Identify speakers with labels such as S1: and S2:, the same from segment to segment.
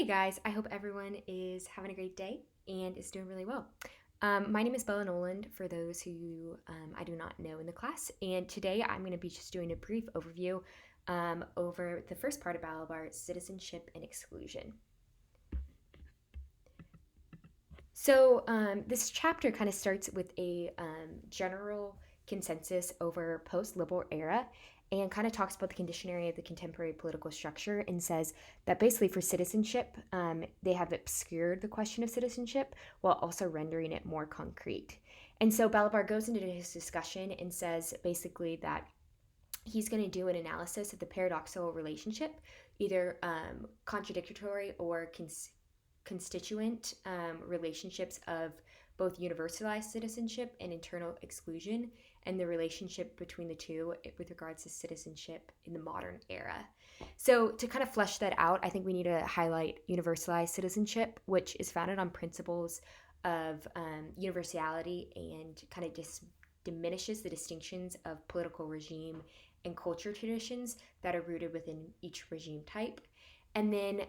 S1: Hey guys, I hope everyone is having a great day and is doing really well. My name is Bella Noland, for those who I do not know in the class, and today I'm going to be just doing a brief overview over the first part of Balabar, citizenship and exclusion. So this chapter kind of starts with a general consensus over post-liberal era and kind of talks about the conditionary of the contemporary political structure and says that basically for citizenship, they have obscured the question of citizenship while also rendering it more concrete. And so Balabar goes into his discussion and says basically that he's going to do an analysis of the paradoxical relationship, either contradictory or constituent relationships of both universalized citizenship and internal exclusion, and the relationship between the two with regards to citizenship in the modern era. So, to kind of flesh that out, I think we need to highlight universalized citizenship, which is founded on principles of universality and kind of diminishes the distinctions of political regime and culture traditions that are rooted within each regime type. And then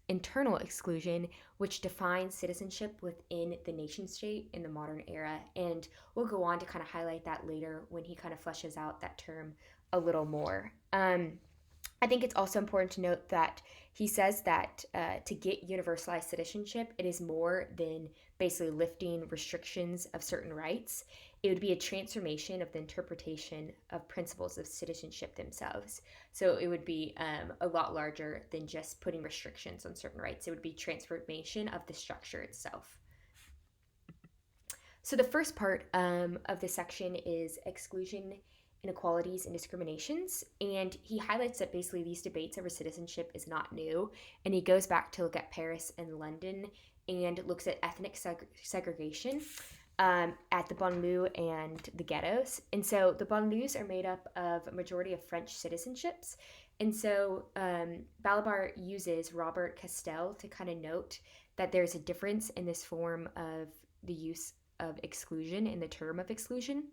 S1: internal exclusion, which defines citizenship within the nation state in the modern era. And we'll go on to kind of highlight that later when he kind of fleshes out that term a little more. I think it's also important to note that he says that to get universalized citizenship, it is more than basically lifting restrictions of certain rights. It would be a transformation of the interpretation of principles of citizenship themselves. So it would be a lot larger than just putting restrictions on certain rights. It would be transformation of the structure itself. So the first part of this section is exclusion, inequalities, and discriminations. And he highlights that basically these debates over citizenship is not new. And he goes back to look at Paris and London and looks at ethnic segregation at the banlieue and the ghettos. And so the banlieues are made up of a majority of French citizenships. And so Balabar uses Robert Castel to kind of note that there's a difference in this form of the use of exclusion in the term of exclusion.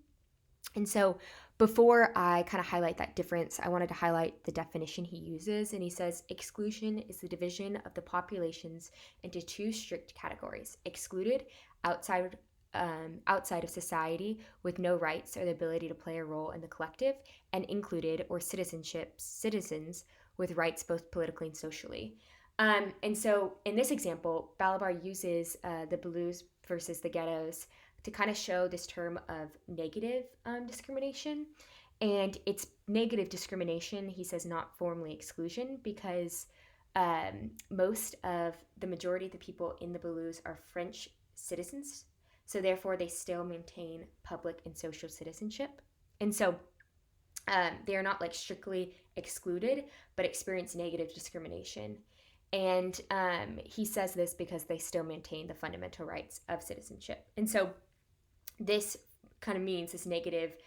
S1: And so before I kind of highlight that difference, I wanted to highlight the definition he uses. And he says exclusion is the division of the populations into two strict categories: excluded, outside outside of society with no rights or the ability to play a role in the collective, and included or citizens with rights both politically and socially. And so in this example, Balabar uses the blues versus the ghettos to kind of show this term of negative discrimination. And it's negative discrimination, he says, not formally exclusion, because most of the majority of the people in the blues are French citizens. So therefore, they still maintain public and social citizenship. And so they are not like strictly excluded, but experience negative discrimination. And he says this because they still maintain the fundamental rights of citizenship. And so this kind of means this negative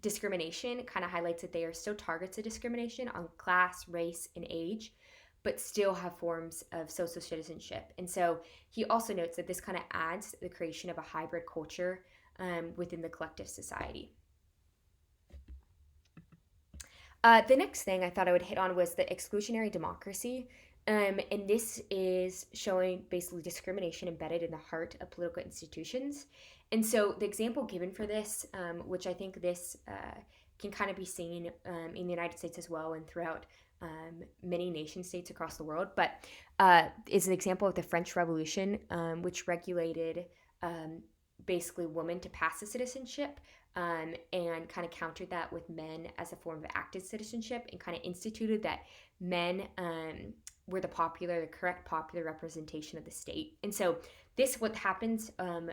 S1: discrimination kind of highlights that they are still targets of discrimination on class, race, and age, but still have forms of social citizenship. And so he also notes that this kind of adds the creation of a hybrid culture within the collective society. The next thing I thought I would hit on was the exclusionary democracy. And this is showing basically discrimination embedded in the heart of political institutions. And so the example given for this, which I think this can kind of be seen in the United States as well and throughout many nation states across the world, but is an example of the French Revolution, which regulated basically women to passive citizenship and kind of countered that with men as a form of active citizenship, and kind of instituted that men were the correct popular representation of the state. And so this, what happens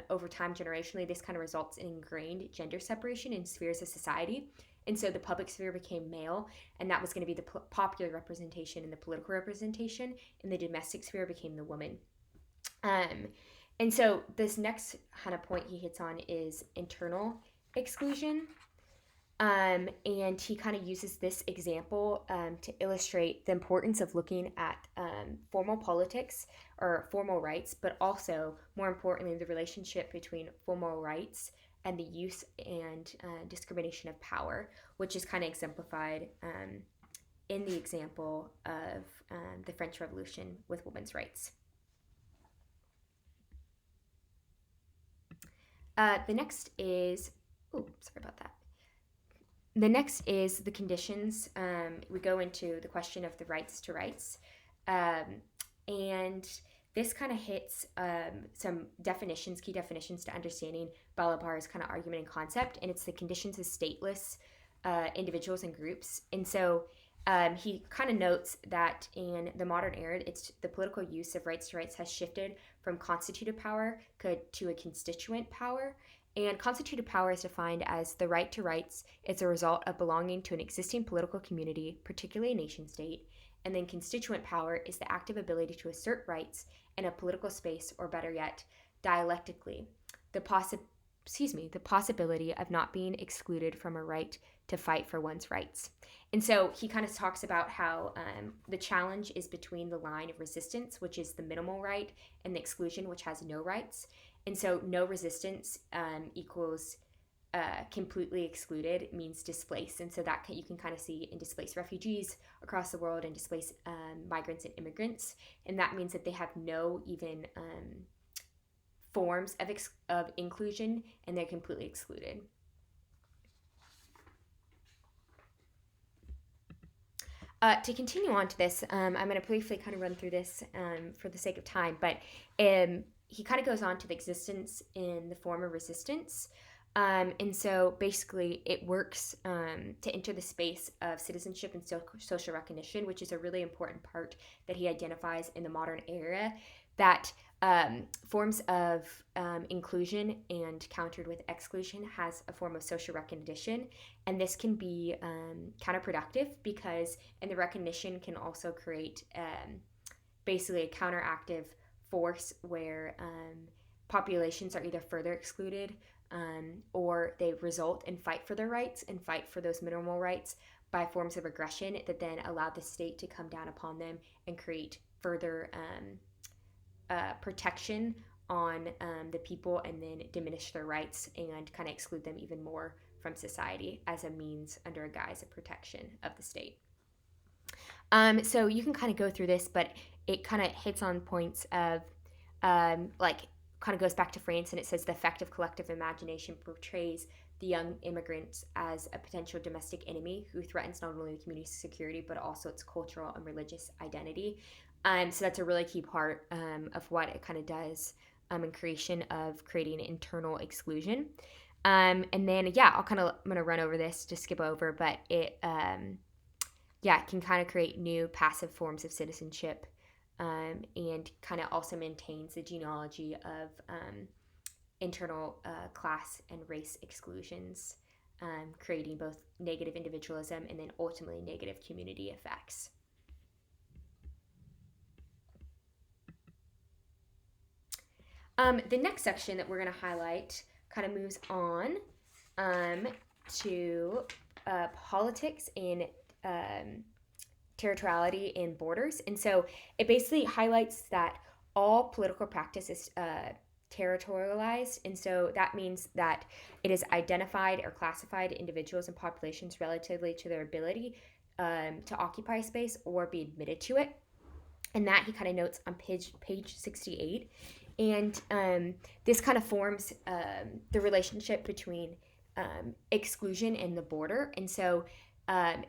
S1: over time generationally, this kind of results in ingrained gender separation in spheres of society. And so the public sphere became male, and that was going to be the popular representation and the political representation, and the domestic sphere became the woman. And so this next kind of point he hits on is internal exclusion. And he kind of uses this example to illustrate the importance of looking at formal politics or formal rights, but also, more importantly, the relationship between formal rights and the use and discrimination of power, which is kind of exemplified in the example of the French Revolution with women's rights. The next is, sorry about that. The next is the conditions. We go into the question of the rights to rights. And this kind of hits some definitions, key definitions to understanding Balabar's kind of argument and concept, and it's the conditions of stateless individuals and groups. And so he kind of notes that in the modern era, it's the political use of rights to rights has shifted from constitutive power to a constituent power. And constitutive power is defined as the right to rights. It's a result of belonging to an existing political community, particularly a nation state. And then constituent power is the active ability to assert rights in a political space, or better yet, dialectically, the possibility of not being excluded from a right to fight for one's rights. And so he kind of talks about how the challenge is between the line of resistance, which is the minimal right, and the exclusion, which has no rights. And so no resistance equals completely excluded, means displaced. And so that you can kind of see in displaced refugees across the world and displaced migrants and immigrants. And that means that they have no even forms of inclusion, and they're completely excluded. To continue on to this, I'm going to briefly kind of run through this for the sake of time, but he kind of goes on to the existence in the form of resistance. And so basically it works to enter the space of citizenship and social recognition, which is a really important part that he identifies in the modern era, that forms of inclusion and countered with exclusion has a form of social recognition. And this can be counterproductive, because in the recognition can also create basically a counteractive force where populations are either further excluded or they result in fight for their rights and fight for those minimal rights by forms of aggression that then allow the state to come down upon them and create further protection on the people, and then diminish their rights and kind of exclude them even more from society as a means under a guise of protection of the state. So you can kind of go through this, but it kind of hits on points of kind of goes back to France, and it says the effect of collective imagination portrays the young immigrants as a potential domestic enemy who threatens not only the community's security but also its cultural and religious identity. So that's a really key part of what it kind of does in creating internal exclusion. And then, I'm going to run over this to skip over, but it can kind of create new passive forms of citizenship. And kind of also maintains the genealogy of internal class and race exclusions, creating both negative individualism and then ultimately negative community effects. The next section that we're going to highlight kind of moves on to politics and territoriality and borders. And so it basically highlights that all political practice is territorialized. And so that means that it is identified or classified individuals and populations relatively to their ability to occupy space or be admitted to it. And that he kind of notes on page 68. And this kind of forms the relationship between exclusion and the border. And so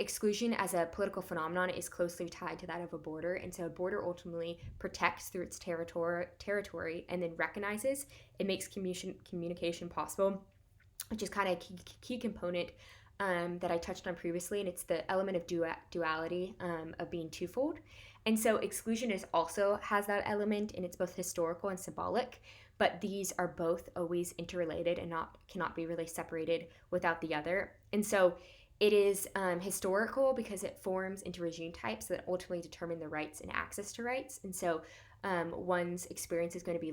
S1: exclusion as a political phenomenon is closely tied to that of a border. And so a border ultimately protects through its territory and then recognizes. It makes communication possible, which is kind of a key component that I touched on previously. And it's the element of duality of being twofold. And so exclusion also has that element, and it's both historical and symbolic, but these are both always interrelated and cannot be really separated without the other. And so it is historical because it forms into regime types that ultimately determine the rights and access to rights. And so one's experience is going to be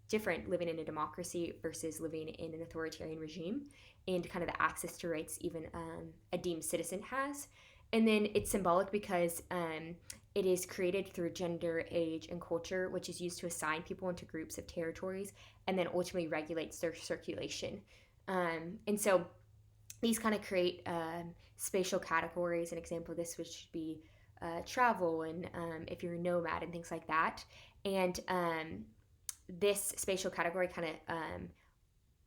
S1: different living in a democracy versus living in an authoritarian regime, and kind of the access to rights even a deemed citizen has. And then it's symbolic because it is created through gender, age, and culture, which is used to assign people into groups of territories and then ultimately regulates their circulation. And so these kind of create spatial categories. An example of this would be travel and if you're a nomad and things like that. And this spatial category kind of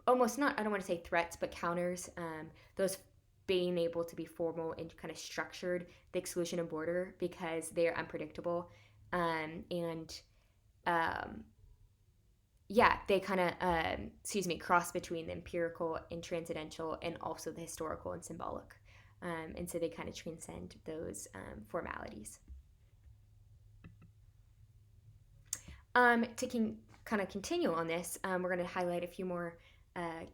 S1: almost not, I don't want to say threats, but counters those being able to be formal and kind of structured, the exclusion and border, because they are unpredictable. And yeah, they kind of, cross between the empirical and transcendental and also the historical and symbolic. And so they kind of transcend those formalities. To kind of continue on this, we're going to highlight a few more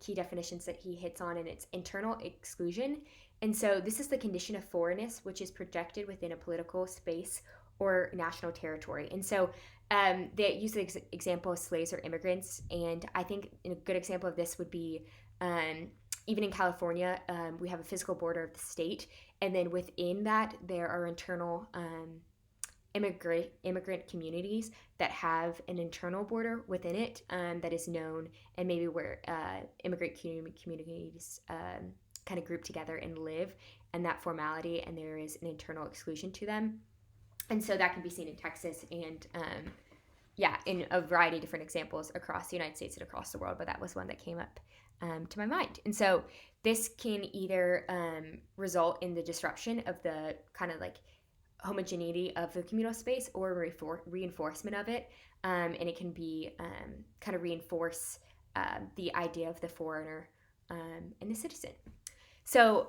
S1: key definitions that he hits on, and it's internal exclusion. And so this is the condition of foreignness which is projected within a political space or national territory. And so they use the example of slaves or immigrants. And I think a good example of this would be even in California, we have a physical border of the state. And then within that, there are internal immigrant communities that have an internal border within it that is known, and maybe where immigrant communities kind of group together and live, and that formality, and there is an internal exclusion to them. And so that can be seen in Texas and in a variety of different examples across the United States and across the world, but that was one that came up to my mind. And so this can either result in the disruption of the kind of like homogeneity of the communal space or reinforcement of it, and it can be kind of reinforce the idea of the foreigner and the citizen. So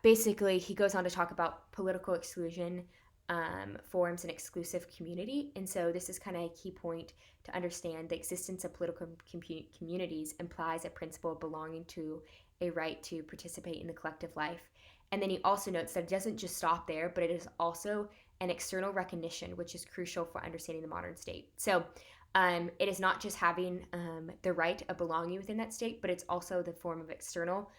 S1: basically he goes on to talk about political exclusion forms an exclusive community. And so this is kind of a key point to understand. The existence of political communities implies a principle of belonging to a right to participate in the collective life. And then he also notes that it doesn't just stop there, but it is also an external recognition, which is crucial for understanding the modern state. So it is not just having the right of belonging within that state, but it's also the form of external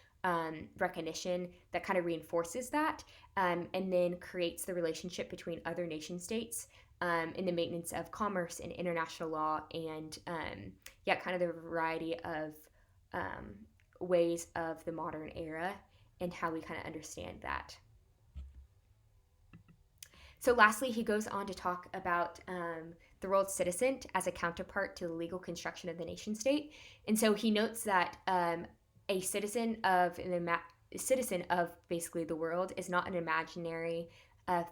S1: recognition that kind of reinforces that and then creates the relationship between other nation states in the maintenance of commerce and international law and kind of the variety of ways of the modern era and how we kind of understand that. So lastly, he goes on to talk about the role of citizen as a counterpart to the legal construction of the nation state. And so he notes that a citizen of basically the world is not an imaginary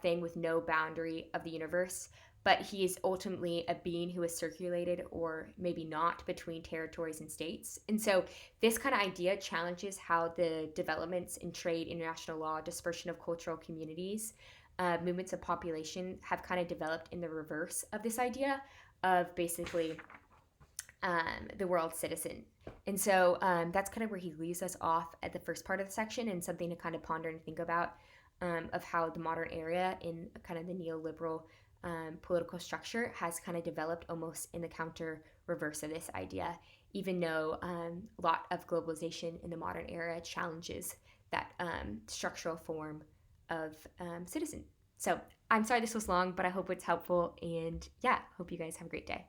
S1: thing with no boundary of the universe, but he is ultimately a being who is circulated or maybe not between territories and states. And so this kind of idea challenges how the developments in trade, international law, dispersion of cultural communities, movements of population have kind of developed in the reverse of this idea of basically the world citizen. And so that's kind of where he leaves us off at the first part of the section, and something to kind of ponder and think about of how the modern era in kind of the neoliberal political structure has kind of developed almost in the counter reverse of this idea, even though a lot of globalization in the modern era challenges that structural form of citizen. So I'm sorry this was long, but I hope it's helpful, and hope you guys have a great day.